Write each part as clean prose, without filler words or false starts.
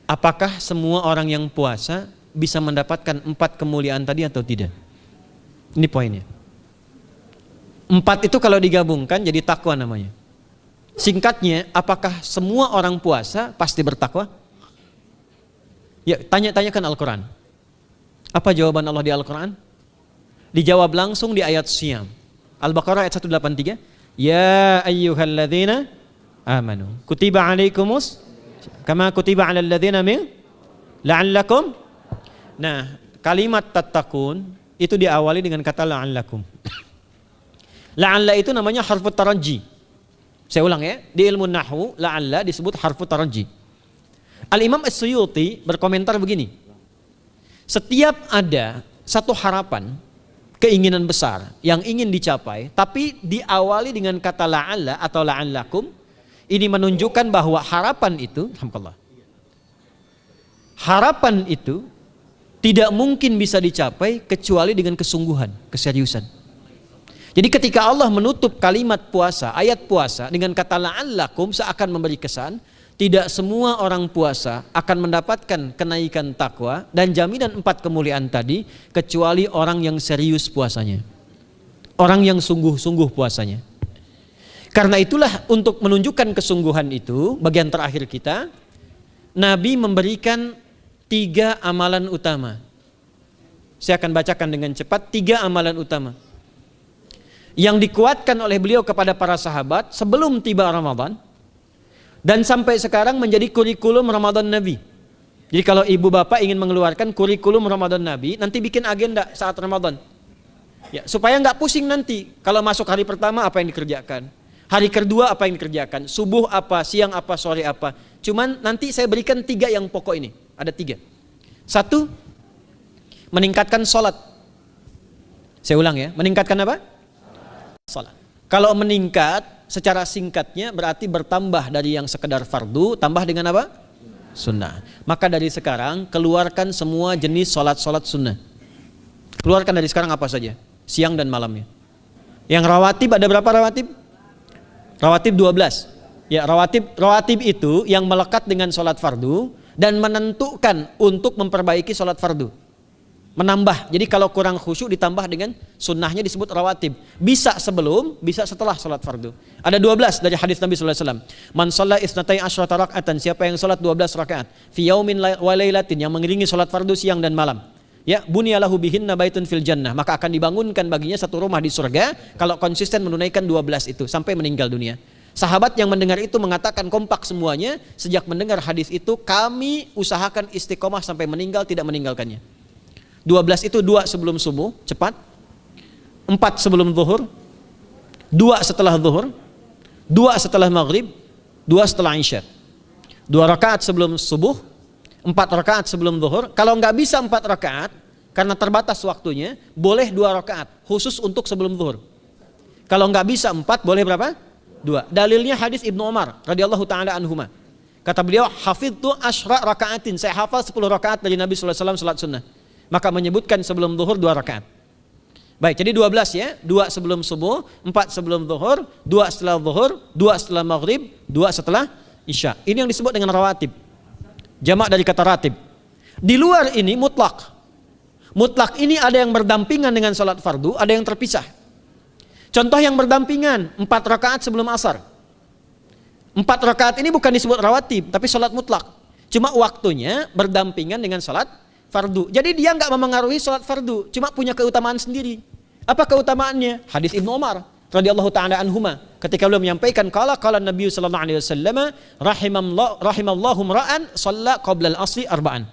apakah semua orang yang puasa bisa mendapatkan 4 kemuliaan tadi atau tidak? Ini poinnya. 4 itu kalau digabungkan jadi takwa namanya. Singkatnya, apakah semua orang puasa pasti bertakwa? Ya, tanya-tanyakan Al-Quran. Apa jawaban Allah di Al-Quran? Dijawab langsung di ayat Siyam. Al-Baqarah ayat 183. Ya ayyuhalladzina amanu kutiba alaikumus kama kutiba alal ladzina min la'allakum. Nah, kalimat tattaqun itu diawali dengan kata la'allakum. La'alla itu namanya harfut taraji. Saya ulang ya, di ilmu nahwu la'alla disebut harfut taraji. Al-Imam As-Suyuti berkomentar begini. Setiap ada satu harapan, keinginan besar yang ingin dicapai, tapi diawali dengan kata la'alla atau la'allakum, ini menunjukkan bahwa harapan itu, alhamdulillah, harapan itu tidak mungkin bisa dicapai kecuali dengan kesungguhan, keseriusan. Jadi ketika Allah menutup kalimat puasa, ayat puasa dengan kata la'allakum, seakan memberi kesan tidak semua orang puasa akan mendapatkan kenaikan takwa dan jaminan 4 kemuliaan tadi kecuali orang yang serius puasanya, orang yang sungguh-sungguh puasanya. Karena itulah untuk menunjukkan kesungguhan itu, bagian terakhir kita, Nabi memberikan 3 amalan utama. Saya akan bacakan dengan cepat 3 amalan utama yang dikuatkan oleh beliau kepada para sahabat sebelum tiba Ramadan dan sampai sekarang menjadi kurikulum Ramadan Nabi. Jadi kalau ibu bapak ingin mengeluarkan kurikulum Ramadan Nabi, nanti bikin agenda saat Ramadan. Ya, supaya nggak pusing nanti kalau masuk hari pertama apa yang dikerjakan, hari kedua apa yang dikerjakan, subuh apa, siang apa, sore apa. Cuman nanti saya berikan 3 yang pokok ini. Ada 3. 1, meningkatkan sholat. Saya ulang ya, meningkatkan apa? Sholat. Kalau meningkat secara singkatnya berarti bertambah dari yang sekedar fardu, tambah dengan apa? Sunnah. Maka dari sekarang keluarkan semua jenis sholat-sholat sunnah. Keluarkan dari sekarang apa saja, siang dan malamnya. Yang rawatib ada berapa rawatib? Rawatib 12. Ya, rawatib itu yang melekat dengan sholat fardu dan menentukan untuk memperbaiki sholat fardu. Menambah, jadi kalau kurang khusyuk ditambah dengan sunnahnya disebut rawatib. Bisa sebelum, bisa setelah sholat fardu. Ada 12 dari hadis Nabi SAW. Man shalla isnatai asyrata rak'atan, siapa yang sholat 12 rakaat fi yaumin wa lailatin, yang mengiringi sholat fardu siang dan malam, ya, bunyalahu bihinna baitun fil jannah, maka akan dibangunkan baginya satu rumah di surga kalau konsisten menunaikan 12 itu sampai meninggal dunia. Sahabat yang mendengar itu mengatakan kompak semuanya, sejak mendengar hadis itu kami usahakan istiqomah sampai meninggal tidak meninggalkannya. 12 itu 2 sebelum subuh, cepat. 4 sebelum zuhur, 2 setelah zuhur, 2 setelah maghrib, 2 setelah isya. 2 rakaat sebelum subuh, 4 rakaat sebelum zuhur. Kalau nggak bisa 4 rakaat karena terbatas waktunya, boleh 2 rakaat khusus untuk sebelum zuhur. Kalau nggak bisa 4, boleh berapa? 2. Dalilnya hadis Ibnu Umar radhiyallahu taala anhuma. Kata beliau, hafidtu asyra rakaatin, saya hafal 10 rakaat dari Nabi sallallahu alaihi wasallam salat sunnah. Maka menyebutkan sebelum zuhur 2 rakaat. Baik, jadi 12 ya, 2 sebelum subuh, 4 sebelum zuhur, 2 setelah zuhur, 2 setelah maghrib, 2 setelah isya. Ini yang disebut dengan rawatib. Jamak dari kata ratib. Di luar ini mutlak. Mutlak ini ada yang berdampingan dengan salat fardu, ada yang terpisah. Contoh yang berdampingan, 4 rakaat sebelum asar. 4 rakaat ini bukan disebut rawatib, tapi salat mutlak. Cuma waktunya berdampingan dengan salat fardu. Jadi dia nggak memengaruhi salat fardu, cuma punya keutamaan sendiri. Apa keutamaannya? Hadis Ibnu Umar radhiyallahu taala anhuma, ketika beliau menyampaikan qala Nabi sallallahu alaihi wasallam rahimallahu ra'an shalla qabla al-asri arba'an.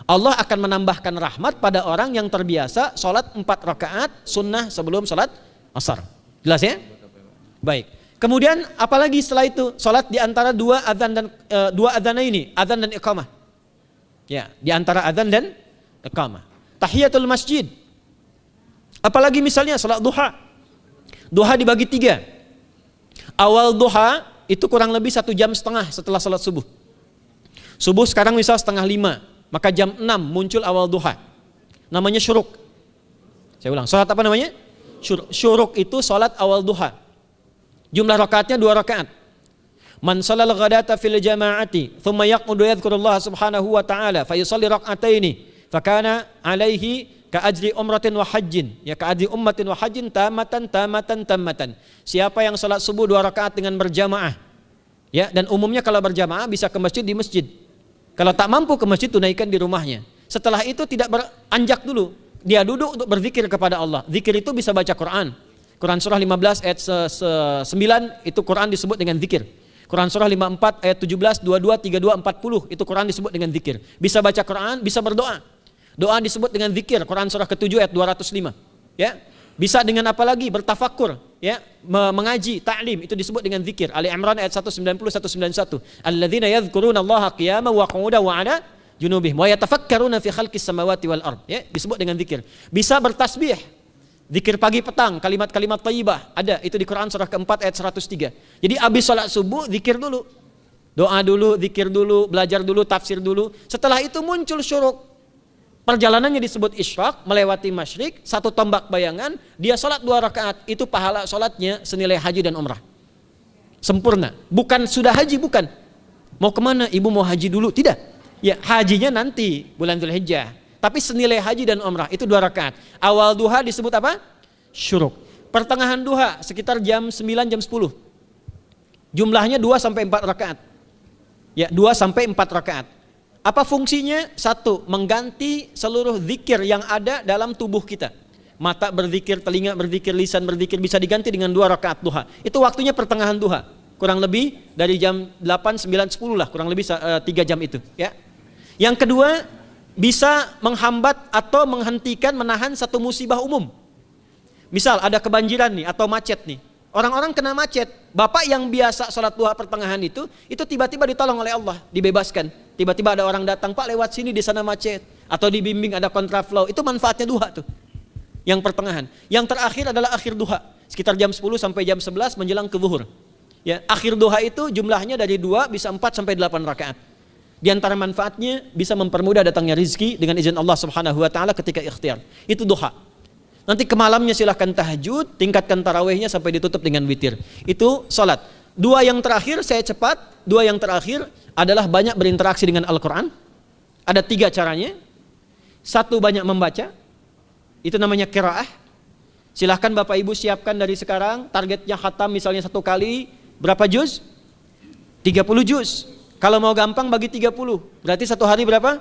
Allah akan menambahkan rahmat pada orang yang terbiasa salat 4 rakaat sunnah sebelum salat asar. Jelas ya? Baik. Kemudian apalagi setelah itu? Salat di antara 2 adzan dan 2 adzan ini, adzan dan iqamah. Ya, di antara adzan dan iqamah. Tahiyatul masjid. Apalagi misalnya salat duha. Duha dibagi 3. Awal duha itu kurang lebih 1,5 jam setelah salat subuh. Subuh sekarang misal 4:30, maka jam 6 muncul awal duha. Namanya syuruk. Saya ulang, salat apa namanya? Syuruk itu salat awal duha. Jumlah rakaatnya 2 rakaat. Man shalal ghadata fil jama'ati thumma yaqudu yadhkurullah subhanahu wa ta'ala fa yusalli rak'ataini fa kana alaihi ka ajri umratin wa hajjin, ya ka ajri ummatin wa hajjin tamatan. Siapa yang salat subuh 2 rakaat dengan berjamaah, ya, dan umumnya kalau berjamaah bisa ke masjid di masjid. Kalau tak mampu ke masjid, tunaikan di rumahnya. Setelah itu tidak beranjak dulu, dia duduk untuk berzikir kepada Allah. Zikir itu bisa baca Quran. Quran surah 15 ayat 9 itu Quran disebut dengan zikir. Quran surah 54 ayat 17, 22, 32, 40 itu Quran disebut dengan zikir. Bisa baca Quran, bisa berdoa. Doa disebut dengan zikir. Quran surah ke-7 ayat 205. Ya. Bisa dengan apa lagi? Bertafakkur, ya, mengaji, ta'lim, itu disebut dengan zikir. Ali Imran ayat 190 191. Alladzina yadhkuruna Allaha qiyaman wa qu'udan wa 'ala junubihim wa yatafakkaruna fi khalqis samawati wal ard, ya, disebut dengan zikir. Bisa bertasbih. Zikir pagi petang, kalimat-kalimat thayyibah, ada itu di Quran surah keempat ayat 103. Jadi habis salat subuh zikir dulu. Doa dulu, zikir dulu, belajar dulu, tafsir dulu. Setelah itu muncul syuruk. Perjalanannya disebut isyraq, melewati masyrik, 1 tombak bayangan, dia salat 2 rakaat, itu pahala salatnya senilai haji dan umrah. Sempurna. Bukan sudah haji, bukan. Mau kemana? Ibu mau haji dulu? Tidak. Ya, hajinya nanti bulan Dzulhijjah. Tapi senilai haji dan umrah itu 2 rakaat. Awal duha disebut apa? Syuruk. Pertengahan duha sekitar jam 9 jam 10. Jumlahnya 2 sampai 4 rakaat. Ya, 2 sampai 4 rakaat. Apa fungsinya? 1, mengganti seluruh zikir yang ada dalam tubuh kita. Mata berzikir, telinga berzikir, lisan berzikir, bisa diganti dengan 2 rakaat duha. Itu waktunya pertengahan duha. Kurang lebih dari jam 8, 9, 10 lah, kurang lebih 3 jam itu, ya. Yang kedua, bisa menghambat atau menghentikan, menahan satu musibah umum. Misal ada kebanjiran nih atau macet nih. Orang-orang kena macet. Bapak yang biasa sholat duha pertengahan itu tiba-tiba ditolong oleh Allah, dibebaskan. Tiba-tiba ada orang datang, Pak lewat sini di sana macet. Atau dibimbing ada kontraflow. Itu manfaatnya duha tuh. Yang pertengahan. Yang terakhir adalah akhir duha. Sekitar jam 10 sampai jam 11 menjelang ke zuhur. Ya, akhir duha itu jumlahnya dari 2 bisa 4 sampai 8 rakaat. Di antara manfaatnya bisa mempermudah datangnya rizki dengan izin Allah Subhanahu wa taala ketika ikhtiar. Itu duha. Nanti ke malamnya silahkan tahajud, tingkatkan tarawihnya sampai ditutup dengan witir. Itu salat. 2 yang terakhir saya cepat, 2 yang terakhir adalah banyak berinteraksi dengan Al-Qur'an. Ada 3 caranya. 1, banyak membaca. Itu namanya qiraah. Silahkan Bapak Ibu siapkan dari sekarang, targetnya khatam misalnya 1 kali, berapa juz? 30 juz. Kalau mau gampang bagi 30, berarti 1 hari berapa?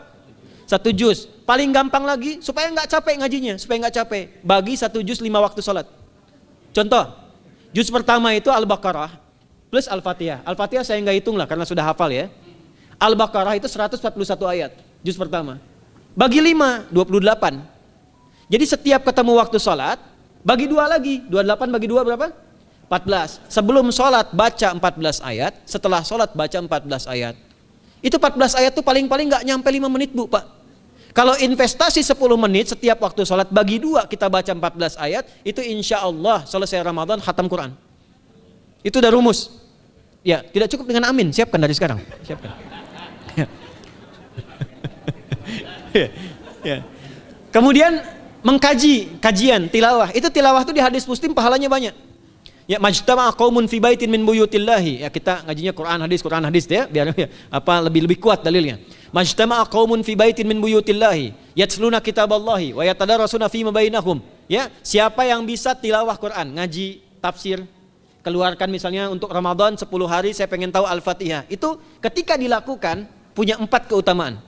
1 juz. Paling gampang lagi, supaya nggak capek ngajinya, supaya nggak capek, bagi 1 juz 5 waktu sholat. Contoh, juz pertama itu Al-Baqarah plus Al-Fatihah. Al-Fatihah saya nggak hitung lah karena sudah hafal ya. Al-Baqarah itu 141 ayat, juz pertama. Bagi 5, 28. Jadi setiap ketemu waktu sholat, bagi 2 lagi, 28 bagi 2 berapa? 14. Sebelum sholat baca 14 ayat, setelah sholat baca 14 ayat. Itu 14 ayat tuh paling-paling nggak nyampe 5 menit Bu Pak. Kalau investasi 10 menit setiap waktu sholat bagi 2 kita baca 14 ayat, itu insya Allah selesai Ramadan khatam Quran. Itu udah rumus. Ya, tidak cukup dengan amin, siapkan dari sekarang. Siapkan. Ya. Kemudian mengkaji, kajian, tilawah. Itu tilawah itu di hadis Muslim pahalanya banyak. Ya, majtama'a qaumun fi baitin min buyutillahi. Ya, kita ngajinya Quran hadis ya, biar ya, lebih kuat dalilnya. Majtama'a qaumun fi baitin min buyutillahi yatsluna kitaballahi wa yatadarasuna fima bainahum. Ya, siapa yang bisa tilawah Quran, ngaji, tafsir, keluarkan misalnya untuk Ramadan 10 hari saya pengen tahu Al-Fatihah. Itu ketika dilakukan punya 4 keutamaan.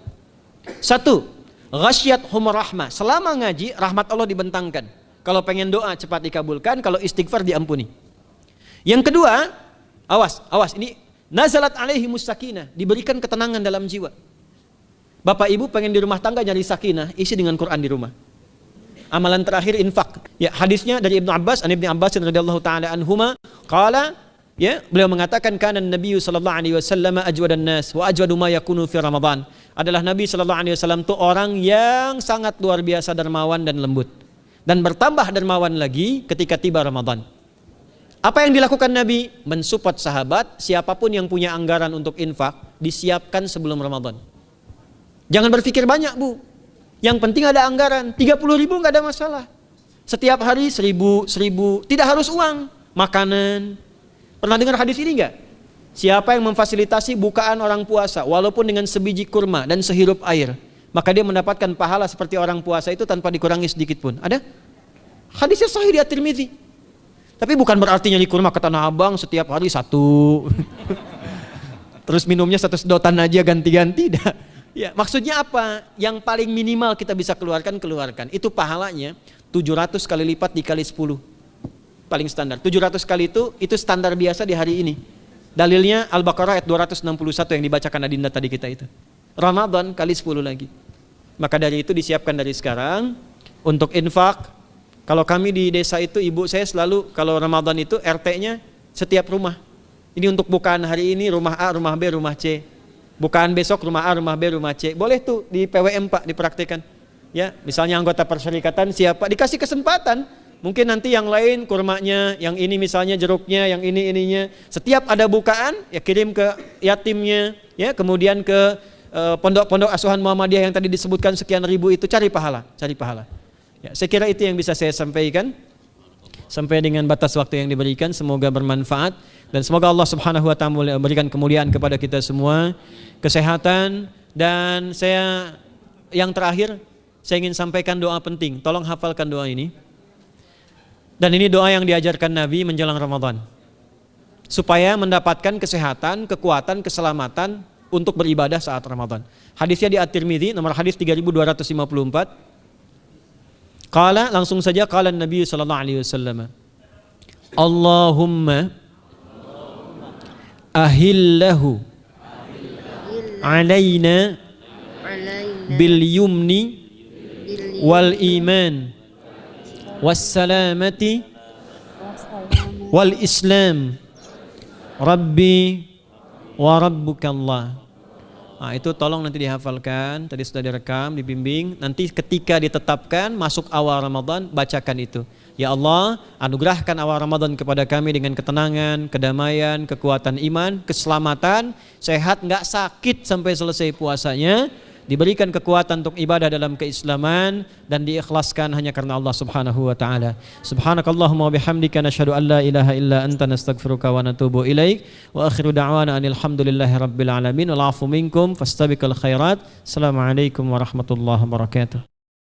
1, ghasyiyatuhum rahmah. Selama ngaji rahmat Allah dibentangkan. Kalau pengen doa cepat dikabulkan, kalau istighfar diampuni. Yang kedua, awas ini nazalat alaihimus sakinah, diberikan ketenangan dalam jiwa. Bapak Ibu pengen di rumah tangga nyari sakinah, isi dengan Quran di rumah. Amalan terakhir infak. Ya, hadisnya dari Ibnu Abbas, an Ibnu Abbas radhiyallahu taala anhuma, qala, ya, beliau mengatakan kana Nabi sallallahu alaihi wasallam ajwadan nas wa ajwadu ma yakunu fi Ramadan. Adalah Nabi sallallahu alaihi wasallam itu orang yang sangat luar biasa dermawan dan lembut. Dan bertambah dermawan lagi ketika tiba Ramadan. Apa yang dilakukan Nabi? Mensupport sahabat, siapapun yang punya anggaran untuk infak, disiapkan sebelum Ramadan. Jangan berpikir banyak Bu. Yang penting ada anggaran, 30 ribu nggak ada masalah. Setiap hari 1000, tidak harus uang, makanan. Pernah dengar hadis ini nggak? Siapa yang memfasilitasi bukaan orang puasa walaupun dengan sebiji kurma dan sehirup air, maka dia mendapatkan pahala seperti orang puasa itu tanpa dikurangi sedikit pun. Ada? Hadisnya sahih di At-Tirmidzi. Tapi bukan berarti nyari kurma ke Tanah Abang setiap hari satu. Terus minumnya satu sedotan aja ganti-ganti. Ya, maksudnya apa? Yang paling minimal kita bisa keluarkan. Itu pahalanya 700 kali lipat dikali 10. Paling standar. 700 kali itu standar biasa di hari ini. Dalilnya Al-Baqarah ayat 261 yang dibacakan Adinda tadi kita itu. Ramadan kali 10 lagi. Maka dari itu disiapkan dari sekarang untuk infak. Kalau kami di desa itu, ibu saya selalu kalau Ramadan itu RT-nya setiap rumah. Ini untuk bukaan hari ini rumah A, rumah B, rumah C. Bukaan besok rumah A, rumah B, rumah C. Boleh tuh di PWM Pak dipraktikkan. Ya, misalnya anggota perserikatan siapa dikasih kesempatan. Mungkin nanti yang lain kurmanya, yang ini misalnya jeruknya, yang ini ininya. Setiap ada bukaan ya kirim ke yatimnya, ya kemudian ke pondok-pondok asuhan Muhammadiyah yang tadi disebutkan sekian ribu itu, cari pahala. Ya, saya kira itu yang bisa saya sampaikan sampai dengan batas waktu yang diberikan. Semoga bermanfaat dan semoga Allah Subhanahu wa taala memberikan kemuliaan kepada kita semua, kesehatan, dan yang terakhir saya ingin sampaikan doa penting. Tolong hafalkan doa ini. Dan ini doa yang diajarkan Nabi menjelang Ramadan. Supaya mendapatkan kesehatan, kekuatan, keselamatan untuk beribadah saat Ramadan. Hadisnya di At-Tirmidzi nomor hadis 3254. Qala, langsung saja qala Nabi sallallahu alaihi wasallam. Allahumma ahillahu alaina bil yumni wal iman was salamati wal islam rabbi wa rabbukallah. Nah, itu tolong nanti dihafalkan, tadi sudah direkam, dibimbing. Nanti ketika ditetapkan masuk awal Ramadan, bacakan itu. Ya Allah, anugerahkan awal Ramadan kepada kami dengan ketenangan, kedamaian, kekuatan iman, keselamatan, sehat, nggak sakit sampai selesai puasanya, diberikan kekuatan untuk ibadah dalam keislaman dan diikhlaskan hanya karena Allah Subhanahu wa taala. Subhanakallahumma wa bihamdika nasyhadu an la ilaha illa anta nastaghfiruka wa natubu ilaik wa akhiru da'wana anil hamdulillahi rabbil alamin wal 'afu minkum fastabiqul khairat. Assalamualaikum warahmatullahi wabarakatuh.